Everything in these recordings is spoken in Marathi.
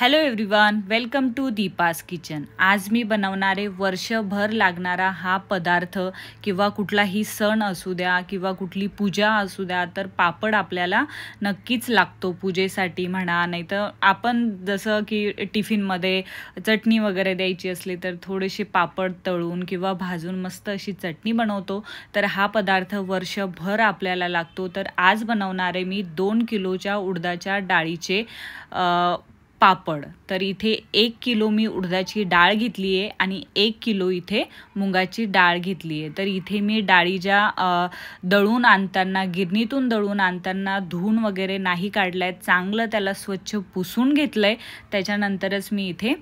Hello everyone, welcome to Deepa's kitchen. आज मी बनवणारे वर्षभर लागणारा हा पदार्थ किंवा कुठलाही सण असू द्या किंवा कुठली पूजा असू द्या तर पापड आपल्याला नक्कीच लागतो पूजेसाठी म्हणा, नाही तर आपण जसं की टिफिनमध्ये चटणी वगैरे द्यायची असली तर थोडेसे पापड तळून किंवा भाजून मस्त अशी चटणी बनवतो। तर हा पदार्थ वर्षभर आपल्याला लागतो। तर आज बनवणारे मी 2 किलोच्या उडदाच्या डाळीचे पापड। तर इथे 1 किलो मी उडदाची डाळ घेतली आहे आणि 1 किलो इथे मुगाची डाळ घेतली आहे। तर इथे मी डाळीच्या दळून आणताना गिरणीतून दळून आणताना धुवून वगैरे नाही काढलाय, चांगलं त्याला स्वच्छ पुसून घेतलंय, त्याच्यानंतरच मी इथे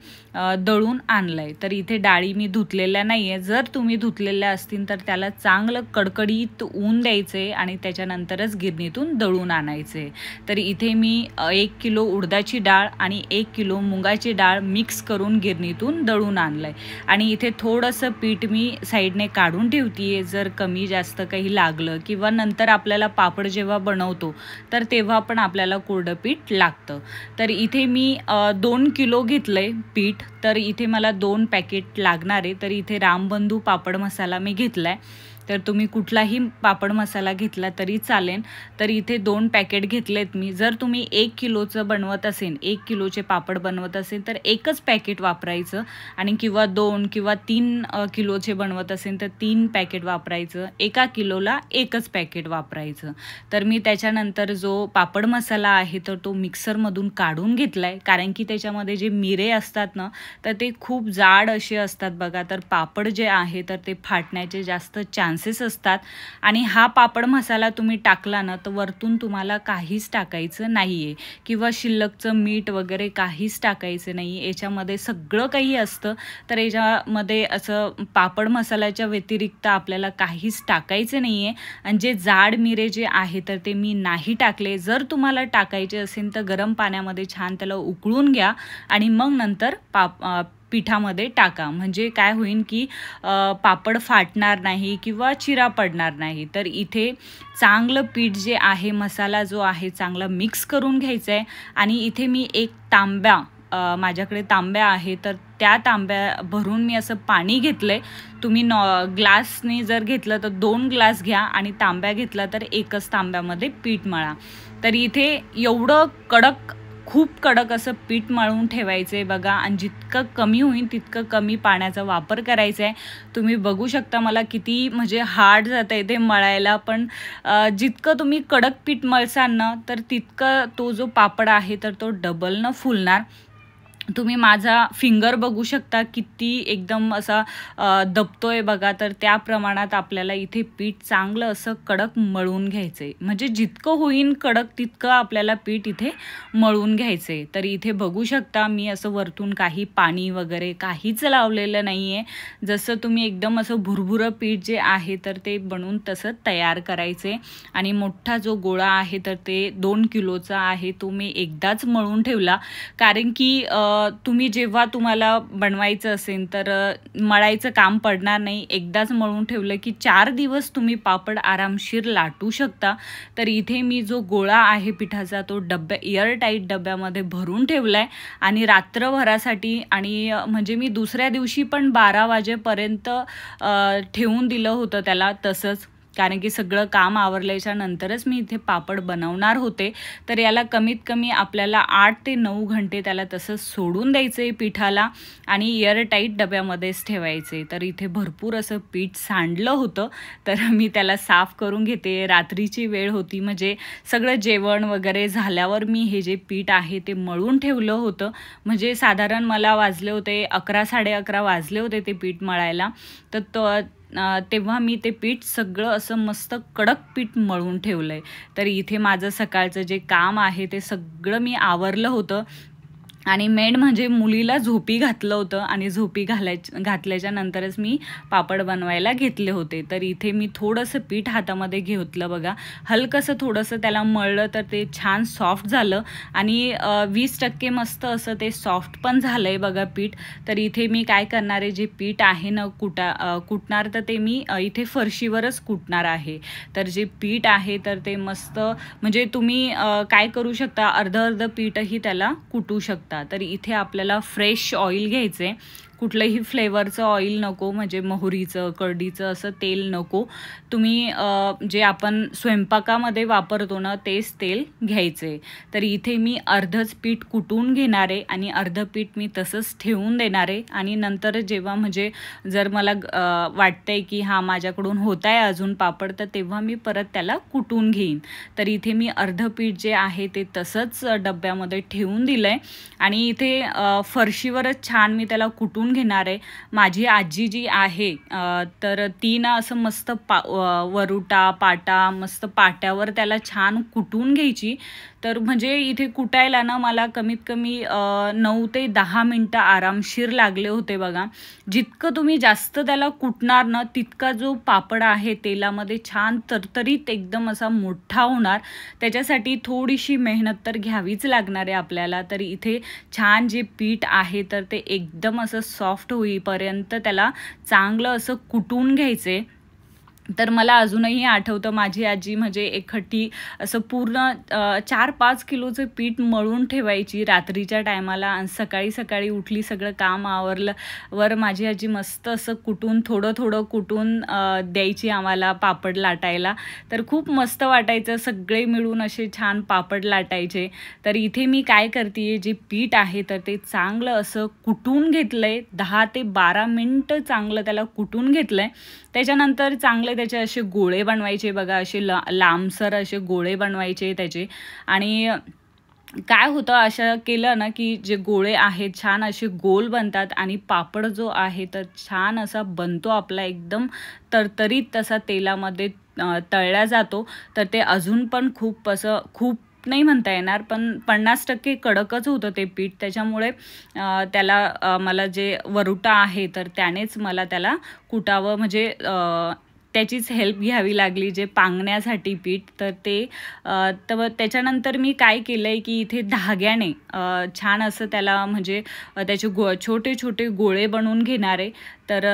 दळून आणलंय। तर इथे डाळी मी धुतलेल्या नाहीये, जर तुम्ही धुतलेल्या असतील तर त्याला चांगलं कडकडीत ऊन द्यायचे आणि त्याच्यानंतरच गिरणीतून दळून आणायचे। तर इथे मी 1 किलो उडदाची डाळ आणि 1 किलो मुगाची डाळ मिक्स करून गिरणीतून दळून आणलंय आणि इथे थोडंसं पीठ मी साईडने काढून ठेवतीये, जर कमी जास्त काही लागलं किंवा नंतर आपल्याला पापड जेव्हा बनवतो तर तेव्हा पण आपल्याला कोरडं पीठ लागतं। तर इथे मी 2 किलो घेतलंय पीठ। तर इथे मला 2 पॅकेट लागणार आहे। तर इथे रामबंधू पापड मसाला मी घेतलाय, तर तुम्ही कुठलाही पापड मसाला घेतला तरी चालेल। तर इथे 2 पॅकेट घेतलेत मी। जर तुम्ही 1 किलोचं बनवत असेल, 1 किलोचे पापड बनवत असेल तर एकच पॅकेट वापरायचं आणि किंवा 2 किंवा 3 किलोचे बनवत असेल तर 3 पॅकेट वापरायचं। 1 किलोला एकच पॅकेट वापरायचं। तर मी त्याच्यानंतर जो पापड मसाला आहे तर तो मिक्सरमधून काढून घेतलाय, कारण की त्याच्यामध्ये जे मिरे असतात ना तर ते खूप जाड असे असतात बघा। तर पापड जे आहे तर ते फाटण्याचे जास्त चान्सेस असतात आणि हा पापड मसाला तुम्ही टाकला ना तर वरतून तुम्हाला काहीच टाकायचं नाहीये किंवा शिल्लकचं मीठ वगैरे काहीच टाकायचं नाही। याच्यामध्ये सगळं काही असतं। तर याच्यामध्ये असं पापड मसाल्याच्या व्यतिरिक्त आपल्याला काहीच टाकायचं नाहीये आणि जे जाड मिरे जे आहे तर ते मी नाही टाकले। जर तुम्हाला टाकायचे असेल तर गरम पाण्यामध्ये छान त्याला उकळून घ्या आणि मग नंतर पिठामध्ये टाका, म्हणजे काय होईल की पापड फाटणार नाही किंवा चिरा पडणार नाही। तर इथे चांगलं पीठ जे आहे, मसाला जो आहे चांगला मिक्स करून घ्यायचा आहे आणि इथे मी एक तांब्या, माझ्याकडे तांब्या आहे तर त्या तांब्या भरून मी असं पाणी घेतलंय। तुम्ही ग्लासने जर घेतलं तर 2 ग्लास घ्या आणि तांब्या घेतला तर एकच तांब्यामध्ये पीठ मळा। तर इथे एवढं कडक, खूप कडक असं पीठ मळून ठेवायचं आहे बघा आणि जितकं कमी होईल तितकं कमी पाण्याचा वापर करायचा आहे। तुम्ही बघू शकता मला किती म्हणजे हार्ड जातं आहे ते मळायला, पण जितकं तुम्ही कडक पीठ मळसाल ना तर तितकं तो जो पापड आहे तर तो डबल न फुलणार। तुम्ही माझा फिंगर बघू शकता किती एकदम असा दबतोय बघा। तर त्या प्रमाणात आपल्याला इथे पीठ चांगलं असं कडक मळून घ्यायचंय, म्हणजे जितकं होईल कडक तितकं आपल्याला पीठ इथे मळून घ्यायचंय। तर इथे बघू शकता मी असं वरतून काही पाणी वगैरे काहीच लावलेलं नाहीये। जसं तुम्ही एकदम असं भुरभुरं पीठ जे आहे तर ते बनवून तसं तयार करायचे आणि मोठा जो गोळा आहे तर ते 2 किलोचा आहे तो मी एकदाच मळून ठेवला, कारण की तुम्ही जेव्हा तुम्हाला बनवायचं असेल तर मळायचं काम पडणार नाही। एकदाच मळून ठेवलं की 4 दिवस तुम्ही पापड आरामशीर लाटू शकता। तर इथे मी जो गोळा आहे पिठाचा तो एअरटाईट डब्यामध्ये भरून ठेवलाय आणि रात्रभरासाठी, आणि म्हणजे मी दुसऱ्या दिवशी पण 12 वाजेपर्यंत ठेवून दिलं होतं त्याला तसंच, कारण की सगळं काम आवरल्याच्या नंतरच मी इथे पापड बनवणार होते। तर याला कमीत कमी आपल्याला 8 ते 9 घंटे त्याला तसंच सोडून द्यायचं आहे पिठाला आणि एअरटाईट डब्यामध्येच ठेवायचे। तर इथे भरपूर असं पीठ सांडलं होतं तर मी त्याला साफ करून घेते। रात्रीची वेळ होती, म्हणजे सगळं जेवण वगैरे झाल्यावर मी हे जे पीठ आहे ते मळून ठेवलं होतं, म्हणजे साधारण मला वाजले होते 11 साडे 11 वाजले होते ते पीठ मळायला। तर तेव्हा मी ते पीठ सगळं असं मस्त कडक पीठ मळून ठेवलंय। तर इथे माझं सकाळचं जे काम आहे ते सगळं मी आवरलं होतं आणि मेन म्हणजे मुलीला झोपी घातलं होतं आणि झोपी घातल्याच्या नंतरच मी पापड बनवायला घेतले होते। तर इथे मी थोडंसं पीठ हातामध्ये घेतलं बघा, हलकंसं थोडंसं त्याला मळलं तर ते छान सॉफ्ट झालं आणि 20% मस्त असं ते सॉफ्ट पण झालंय बघा पीठ। तर इथे मी काय करणार आहे, जे पीठ आहे ना कुटणार तर ते मी इथे फरशीवरच कुटणार आहे। तर जे पीठ आहे तर ते मस्त, म्हणजे तुम्ही काय करू शकता, अर्ध पीठही त्याला कुटू शकता। शकता. तर इथे आपल्याला फ्रेश ऑइल घ्यायचं आहे, कुठलंही फ्लेवरचं ऑइल नको, म्हणजे मोहरीचं करडीचं असं तेल नको. तुम्ही जे आपण स्वयंपाकामध्ये वापरतो ना तेच तेल घ्यायचे. तर इथे मी अर्धच पीठ कुटून घेणार आहे आणि अर्धं पीठ मी तसंच ठेवून देणार आहे आणि नंतर जेव्हा म्हणजे जर मला वाटतंय की हां माझ्याकडून होत आहे अजून पापड, तर तेव्हा मी परत त्याला कुटून घेईन. तर इथे मी अर्धं पीठ जे आहे ते तसंच डब्यामध्ये ठेवून दिलं आहे आणि इथे फरशीवरच छान मी त्याला कुटून घेणार आहे. माझी आजी जी आहे तर ती ना असं मस्त वरुटा पाटा मस्त पाट्यावर त्याला छान कुटून घ्यायची. तर म्हणजे इथे कुटायला ना मला कमीत कमी 9 ते 10 मिनटं आरामशीर लागले होते बघा. जितकं तुम्ही जास्त त्याला कुटणार ना तितका जो पापड आहे तेलामध्ये छान तरतरीत एकदम असा मोठा होणार. त्याच्यासाठी थोडीशी मेहनत तर घ्यावीच लागणार आहे आपल्याला. तर इथे छान जे पीठ आहे तर ते एकदम असं सॉफ्ट होईपर्यंत त्याला चांगलं असं कुटून घ्यायचे. तर मला अजूनही आठवतं माझी आजी म्हणजे एकखट्टी असं पूर्ण 4-5 किलोचं पीठ मळून ठेवायची रात्रीच्या टायमाला आणि सकाळी सकाळी उठली सगळं काम आवरलं वर माझी आजी मस्त असं कुटून थोडं थोडं कुटून द्यायची आम्हाला पापड लाटायला. तर खूप मस्त वाटायचं, सगळे मिळून असे छान पापड लाटायचे. तर इथे मी काय करते जे पीठ आहे तर ते चांगलं असं कुटून घेतलं आहे. 10 ते 12 मिनटं चांगलं त्याला कुटून घेतलं आहे. त्याच्यानंतर चांगले त्याचे असे गोळे बनवायचे बघा, असे लांबसर असे गोळे बनवायचे त्याचे. आणि काय होतं असं केलं ना की जे गोळे आहेत छान असे गोल बनतात आणि पापड जो आहे तर छान असा बनतो आपला, एकदम तरतरीत तसा तेलामध्ये तळला जातो. तर ते अजून पण खूप असं खूप नाही म्हणता येणार पण 50% कडकच होतं ते पीठ. त्याच्यामुळे त्याला मला जे वरुटा आहे तर त्यानेच मला त्याला कुटावं म्हणजे त्याचीच हेल्प घ्यावी लागली जे पांगण्यासाठी पीठ. तर ते तर त्याच्यानंतर मी काय केलं आहे की इथे धाग्याने छान असं त्याला म्हणजे त्याचे छोटे छोटे गोळे बनवून घेणार आहे. तर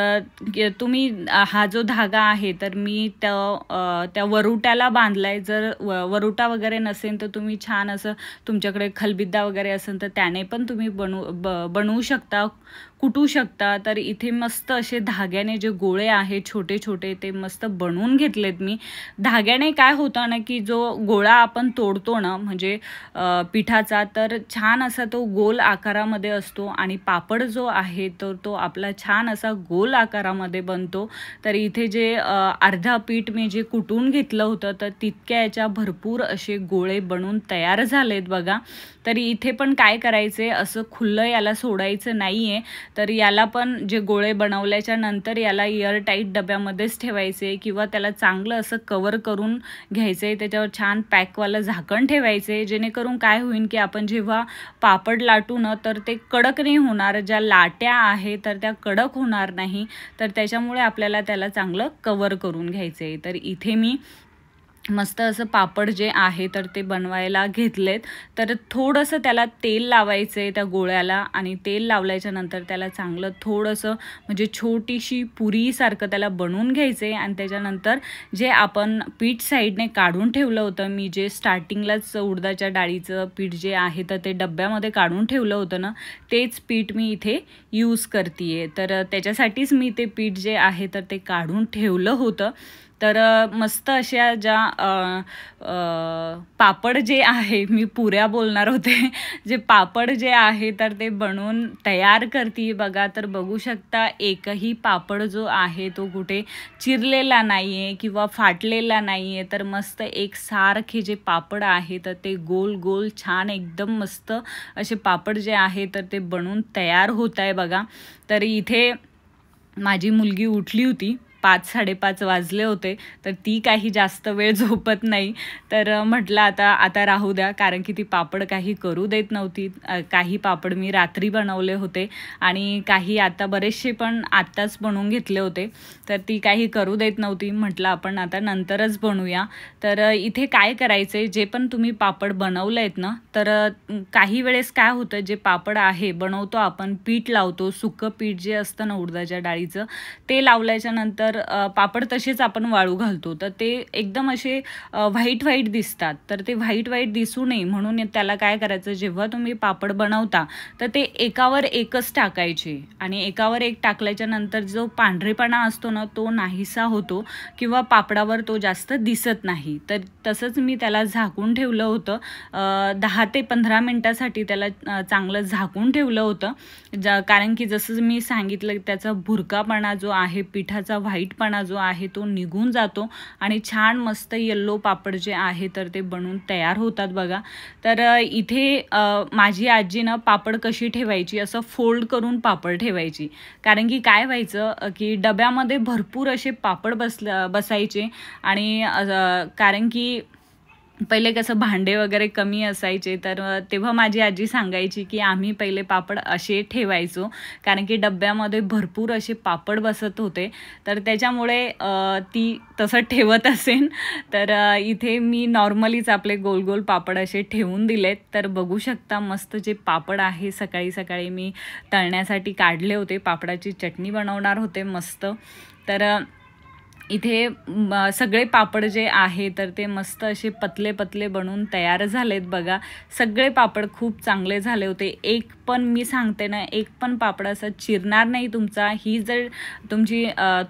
तुम्ही हा जो धागा आहे तर मी त्या वरुट्याला बांधला आहे. जर वरुटा वगैरे नसेल तर तुम्ही छान असं तुमच्याकडे खलबिद्दा वगैरे असेल तर त्याने पण तुम्ही बनवू शकता, कुटू शकता. तर इथे मस्त असे धाग्याने जे गोळे आहे छोटे छोटे ते मस्त बनवून घेतलेत मी. धाग्याने काय होतं ना की जो गोळा आपण तोडतो ना म्हणजे पिठाचा तर छान असा तो गोल आकारामध्ये असतो आणि पापड जो आहे तर तो आपला छान असा गोल आकारामध्ये बनतो. तर इथे जे अर्धा पीठ मी जे कुटून घेतलं होतं तर तितक्या याच्या भरपूर असे गोळे बनून तयार झालेत बघा. तरी इथे पण काय करायचे असं खुल्लं याला सोडायचं नाही आहे. तर याला पण जे गोळे बनवल्याच्या नंतर याला एअरटाईट डब्यामध्येच ठेवायचे किंवा त्याला चांगलं असं कवर करून घ्यायचे, त्याच्यावर छान पॅकवालं झाकण ठेवायचे. जेणेकरून काय होईल की आपण जेव्हा पापड लाटू ना तर ते कडक नाही होणार, ज्या लाट्या आहे तर त्या कडक होणार नाही. तर त्याच्यामुळे आपल्याला त्याला चांगलं कवर करून घ्यायचं आहे. तर इथे मी मस्त असं पापड जे आहे तर ते बनवायला घेतलेत. तर थोडंसं त्याला तेल लावायचं आहे त्या गोळ्याला आणि तेल लावल्याच्या नंतर त्याला चांगलं थोडंसं म्हणजे छोटीशी पुरीसारखं त्याला बनवून घ्यायचं आहे. आणि त्याच्यानंतर जे आपण पीठ साईडने काढून ठेवलं होतं, मी जे स्टार्टिंगलाच उडदाच्या डाळीचं पीठ जे आहे तर ते डब्यामध्ये काढून ठेवलं होतं ना तेच पीठ मी इथे यूज करते आहे. तर त्याच्यासाठीच मी ते पीठ जे आहे तर ते काढून ठेवलं होतं. तर मस्त अशा ज्या पापड जे आहे मी पुऱ्या बोलणार होते जे पापड जे आहे तर ते बनवून तयार करते बघा. तर बघू शकता एकही पापड जो आहे तो कुठे चिरलेला नाही आहे किंवा फाटलेला नाही आहे. तर मस्त एकसारखे जे पापड आहे तर ते गोल गोल छान एकदम मस्त असे पापड जे आहे तर ते बनवून तयार होत आहे बघा. तर इथे माझी मुलगी उठली होती, 5-5:30 वाजले होते. तर ती काही जास्त वेळ झोपत नाही. तर म्हटलं आता राहू द्या, कारण की ती पापड काही करू देत नव्हती. काही पापड मी रात्री बनवले होते आणि काही आता बरेचसे पण आत्ताच बनवून घेतले होते. तर ती काही करू देत नव्हती. म्हटलं आपण आता नंतरच बनवूया. तर इथे काय करायचं जे पण तुम्ही पापड बनवले आहेत ना तर काही वेळेस काय होतं जे पापड आहे बनवतो आपण, पीठ लावतो, सुकं पीठ जे असतं ना उडदाच्या डाळीचं ते लावल्याच्या नंतर तर पापड तसेच आपण वाळू घालतो तर ते एकदम असे व्हाईट व्हाईट दिसतात. तर ते व्हाईट व्हाईट दिसू नये म्हणून त्याला काय करायचं, जेव्हा तुम्ही पापड बनवता तर ते एकावर एकच टाकायचे आणि एकावर एक टाकल्याच्या नंतर जो पांढरेपणा असतो ना तो नाहीसा होतो किंवा पापडावर तो जास्त दिसत नाही. तर तसंच मी त्याला झाकून ठेवलं होतं 10 ते 15 मिनटासाठी त्याला चांगलं झाकून ठेवलं होतं. कारण की जसं मी सांगितलं त्याचा भुरकापणा जो आहे, पिठाचा व्हाईटपणा जो आहे तो निघून जातो आणि छान मस्त येल्लो पापड जे आहे तर ते बनून तयार होतात बघा. तर इथे माझी आजी ना पापड कशी ठेवायची, असं फोल्ड करून पापड ठेवायची. कारण की काय व्हायचं की डब्यामध्ये भरपूर असे पापड बसायचे आणि कारण की पहिले कसं भांडे वगैरे कमी असायचे तर तेव्हा माझी आजी सांगायची की आम्ही पहिले पापड असे ठेवायचो कारण की डब्यामध्ये भरपूर असे पापड बसत होते. तर त्याच्यामुळे ती तसं ठेवत असेल. तर इथे मी नॉर्मलीच आपले गोल गोल पापड असे ठेवून दिलेत. तर बघू शकता मस्त जे पापड आहे सकाळी सकाळी मी तळण्यासाठी काढले होते. पापडाची चटणी बनवणार होते मस्त. तर इथे सगळे पापड जे आहे तर ते मस्त असे पतले पतले बनून तयार झालेत बघा. सगळे पापड खूप चांगले झाले होते. एक पण मी सांगते ना, एक पण पापड असा चिरणार नाही तुमचा. ही जर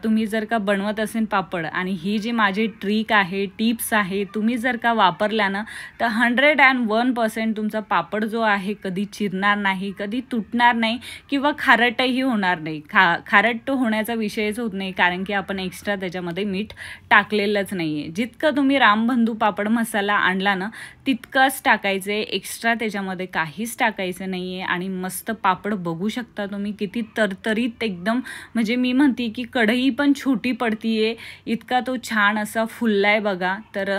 तुम्ही जर का बनवत असेल पापड आणि ही जी माझी ट्रिक आहे, टिप्स आहे, तुम्ही जर का वापरल्या ना तर 101% तुमचा पापड जो आहे कधी चिरणार नाही, कधी तुटणार नाही किंवा खारटही होणार नाही. खारट होण्याचा विषयच होत नाही कारण की आपण एक्स्ट्रा त्याच्यामध्ये मीठ टाकलेलंच नाही आहे. जितकं तुम्ही रामबंधू पापड मसाला आणला ना तितकंच टाकायचं आहे, एक्स्ट्रा त्याच्यामध्ये काहीच टाकायचं नाही आहे. आणि मस्त पापड बघू शकता तुम्ही किती तरतरीत एकदम, म्हणजे मी म्हणते की कढई पण छोटी पडतीये इतका तो छान असा फुललाय बघा. तर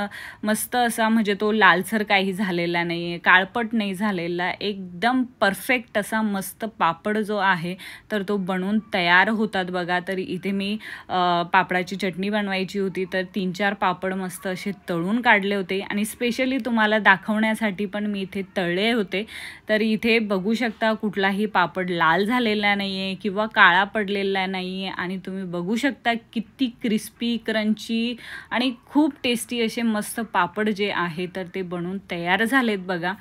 मस्त असा म्हणजे तो लालसर काही झालेला नाही आहे, काळपट नाही झालेला, एकदम परफेक्ट असा मस्त पापड जो आहे तर तो बनवून तयार होतात बघा. तर इथे मी पापडाची चटणी बनवायची होती तर 3-4 पापड मस्त असे तळून काढले होते आणि स्पेशली तुम्हाला दाखवण्यासाठी पण मी इथे तळले होते. तर इथे बघू शकता कुठलाही पापड लाल झालेला नाही आहे किंवा काळा पडलेला नाही आहे आणि तुम्ही बघू शकता किती क्रिस्पी, क्रंची आणि खूप टेस्टी असे मस्त पापड जे आहे तर ते बनवून तयार झालेत बघा.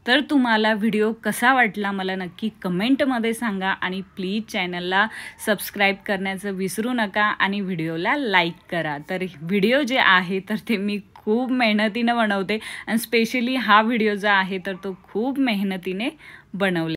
तर तुम्हाला व्हिडिओ कसा वाटला मला नक्की कमेंटमध्ये सांगा आणि प्लीज चॅनलला सबस्क्राईब करण्याचं विसरू नका आणि व्हिडिओला लाईक करा. तर व्हिडिओ जे आहे तर ते मी खूप मेहनतीनं बनवते आणि स्पेशली हा व्हिडिओ जो आहे तर तो खूप मेहनतीने बनवले.